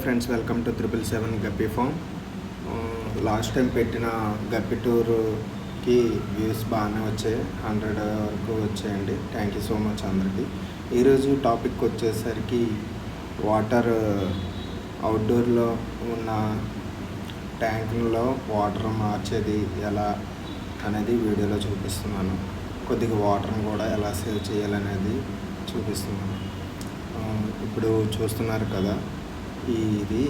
Friends, welcome to 777 guppy farm. Last time పెట్టిన guppy టూర్కి views బాగానే వచ్చాయి, 100 వరకు వచ్చాయండి. థ్యాంక్ యూ సో మచ్ అందరికీ. ఈరోజు టాపిక్ వచ్చేసరికి వాటర్ అవుట్డోర్లో ఉన్న ట్యాంకుల్లో వాటర్ మార్చేది ఎలా అనేది వీడియోలో చూపిస్తున్నాను. కొద్దిగా వాటర్ని కూడా ఎలా సేవ్ చేయాలనేది చూపిస్తున్నాను. ఇప్పుడు చూస్తున్నారు కదా, ఇది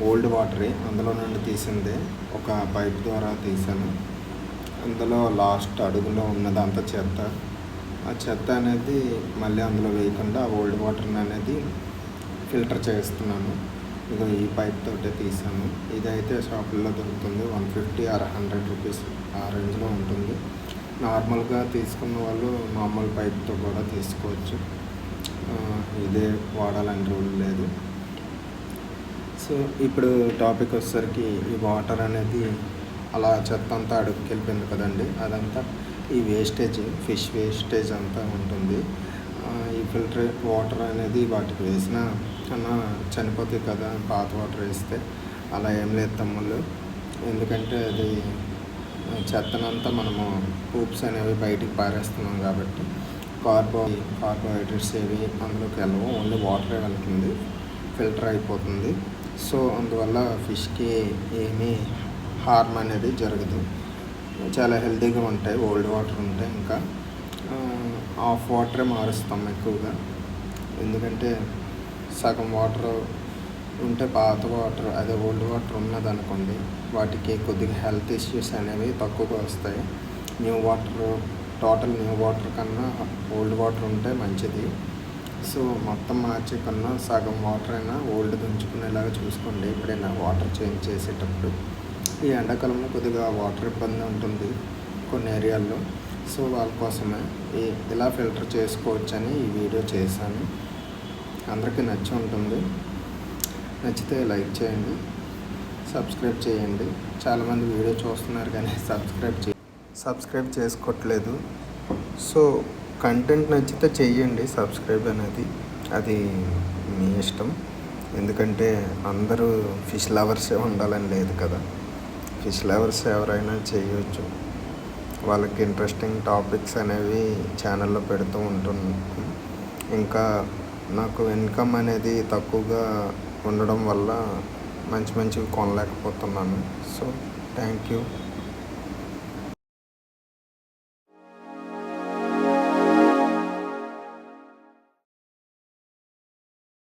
ఓల్డ్ వాటరే, అందులో నుండి తీసిందే. ఒక పైప్ ద్వారా తీసాను. అందులో లాస్ట్ అడుగులో ఉన్నదంతా చెత్త. ఆ చెత్త అనేది మళ్ళీ అందులో వేయకుండా ఓల్డ్ వాటర్ని అనేది ఫిల్టర్ చేస్తున్నాను. ఇక ఈ పైప్ తోటే తీసాను. ఇదైతే షాపుల్లో దొరుకుతుంది, 150 or 100 రూపీస్ ఆ రేంజ్లో ఉంటుంది. నార్మల్గా తీసుకున్న వాళ్ళు మామూలు పైప్తో కూడా తీసుకోవచ్చు. ఇదే వాడాలని రూల్ లేదు. సో ఇప్పుడు టాపిక్ వచ్చేసరికి, ఈ వాటర్ అనేది అలా చెత్త అంతా అడుగుకి వెళ్ళిపోయింది కదండి, అదంతా ఈ వేస్టేజ్, ఫిష్ వేస్టేజ్ అంతా ఉంటుంది. ఈ ఫిల్టర్ వాటర్ అనేది వాటికి వేసినా కన్నా చనిపోతాయి కదా పాత వాటర్ వేస్తే. అలా ఏం లేదు తమ్ముళ్ళు, ఎందుకంటే అది చెత్తనంతా మనము పూప్స్ అనేవి బయటికి పారేస్తున్నాం కాబట్టి కార్బోహైడ్రేట్స్ ఏవి అందులోకి వెళ్ళవు, ఓన్లీ వాటరే వెళ్తుంది, ఫిల్టర్ అయిపోతుంది. సో అందువల్ల ఫిష్కి ఏమీ హార్మ్ అనేది జరగదు, చాలా హెల్తీగా ఉంటాయి. ఓల్డ్ వాటర్ ఉంటే ఇంకా ఆఫ్ వాటరే మారుస్తాం ఎక్కువగా, ఎందుకంటే సగం వాటర్ ఉంటే పాత వాటర్, అదే ఓల్డ్ వాటర్ ఉన్నదనుకోండి, వాటికి కొద్దిగా హెల్త్ ఇష్యూస్ అనేవి తక్కువగా వస్తాయి. టోటల్ న్యూ వాటర్ కన్నా ఓల్డ్ వాటర్ ఉంటే మంచిది. సో మొత్తం మార్చే కన్నా సగం వాటర్ అయినా ఓల్డ్ ఉంచుకునేలాగా చూసుకోండి ఎప్పుడైనా వాటర్ చేంజ్ చేసేటప్పుడు. ఈ ఎండాకాలంలో కొద్దిగా వాటర్ ఇబ్బంది ఉంటుంది కొన్ని ఏరియాల్లో. సో వాళ్ళ కోసమే ఇలా ఫిల్టర్ చేసుకోవచ్చని ఈ వీడియో చేశాను. అందరికీ నచ్చి ఉంటుంది. నచ్చితే లైక్ చేయండి, సబ్స్క్రైబ్ చేయండి. చాలామంది వీడియో చూస్తున్నారు కానీ సబ్స్క్రైబ్ చేసుకోవట్లేదు. సో కంటెంట్ నచ్చితే చెయ్యండి సబ్స్క్రైబ్ అనేది, అది మీ ఇష్టం. ఎందుకంటే అందరూ ఫిష్ లవర్సే ఉండాలని లేదు కదా, ఫిష్ లవర్స్ ఎవరైనా చేయవచ్చు. వాళ్ళకి ఇంట్రెస్టింగ్ టాపిక్స్ అనేవి ఛానల్లో పెడుతూ ఉంటుంది. ఇంకా నాకు ఇన్కమ్ అనేది తక్కువగా ఉండడం వల్ల మంచివి కొనలేకపోతున్నాను. So thank you.